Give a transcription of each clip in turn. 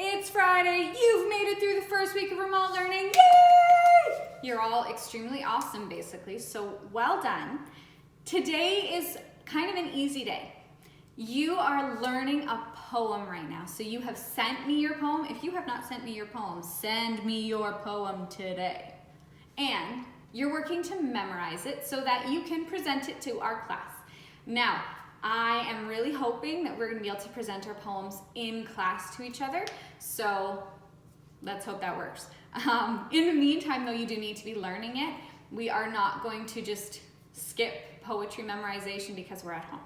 It's Friday, you've made it through the first week of remote learning, yay! You're all extremely awesome basically, so well done. Today is kind of an easy day. You are learning a poem right now, so you have sent me your poem. If you have not sent me your poem, send me your poem today. And you're working to memorize it so that you can present it to our class. Now, I am really hoping that we're going to be able to present our poems in class to each other, so let's hope that works. In the meantime, though, you do need to be learning it. We are not going to just skip poetry memorization because we're at home.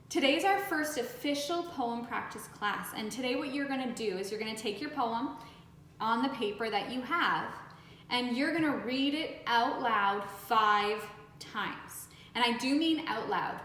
Today is our first official poem practice class, and today what you're going to do is you're going to take your poem on the paper that you have, and you're going to read it out loud 5 times. And I do mean out loud.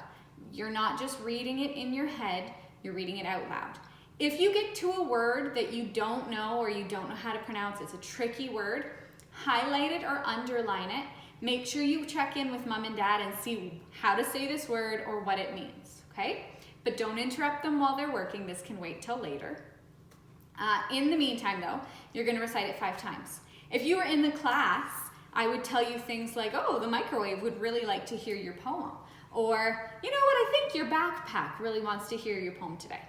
You're not just reading it in your head, you're reading it out loud. If you get to a word that you don't know or you don't know how to pronounce, it's a tricky word, highlight it or underline it. Make sure you check in with mom and dad and see how to say this word or what it means, okay? But don't interrupt them while they're working. This can wait till later. In the meantime, though, you're going to recite it 5 times. If you were in the class, I would tell you things like, oh, the microwave would really like to hear your poem. Or, you know what, I think your backpack really wants to hear your poem today.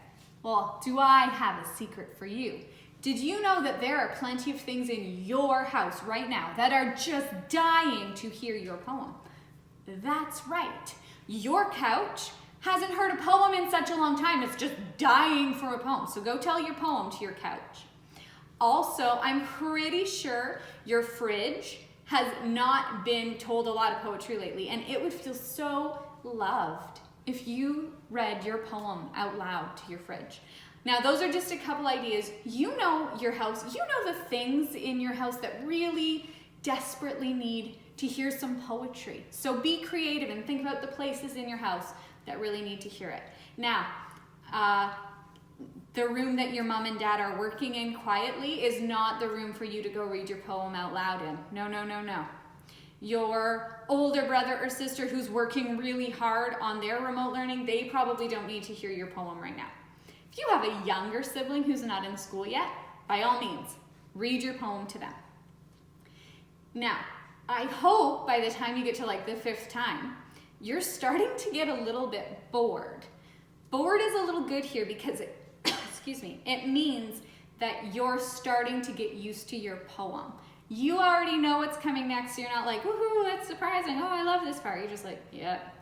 Well, do I have a secret for you? Did you know that there are plenty of things in your house right now that are just dying to hear your poem? That's right. Your couch hasn't heard a poem in such a long time. It's just dying for a poem. So go tell your poem to your couch. Also, I'm pretty sure your fridge has not been told a lot of poetry lately, and it would feel so loved if you read your poem out loud to your fridge. Now, those are just a couple ideas. You know your house, you know the things in your house that really desperately need to hear some poetry. So be creative and think about the places in your house that really need to hear it. Now, the room that your mom and dad are working in quietly is not the room for you to go read your poem out loud in. No, no, no, no. Your older brother or sister who's working really hard on their remote learning, they probably don't need to hear your poem right now. If you have a younger sibling who's not in school yet, by all means, read your poem to them. Now, I hope by the time you get to like the 5th time, you're starting to get a little bit bored. Bored is a little good here because it means that you're starting to get used to your poem. You already know what's coming next. You're not like, woohoo, that's surprising. Oh, I love this part. You're just like, yep,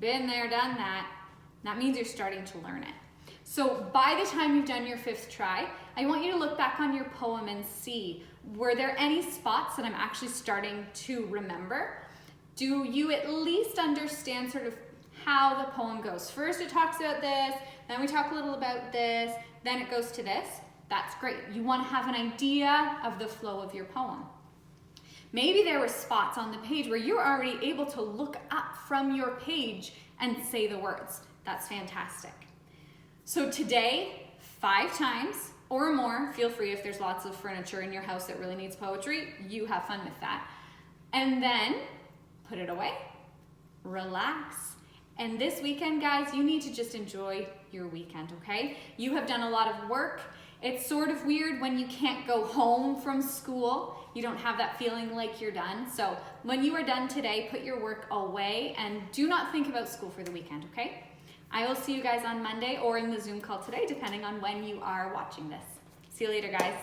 been there, done that. That means you're starting to learn it. So by the time you've done your 5th try, I want you to look back on your poem and see, were there any spots that I'm actually starting to remember? Do you at least understand sort of how the poem goes? First it talks about this, then we talk a little about this, then it goes to this. That's great. You want to have an idea of the flow of your poem. Maybe there were spots on the page where you're already able to look up from your page and say the words. That's fantastic. So today, 5 times or more, feel free if there's lots of furniture in your house that really needs poetry, you have fun with that. And then put it away, relax. And this weekend, guys, you need to just enjoy your weekend, okay? You have done a lot of work. It's sort of weird when you can't go home from school. You don't have that feeling like you're done. So when you are done today, put your work away and do not think about school for the weekend, okay? I will see you guys on Monday or in the Zoom call today, depending on when you are watching this. See you later, guys.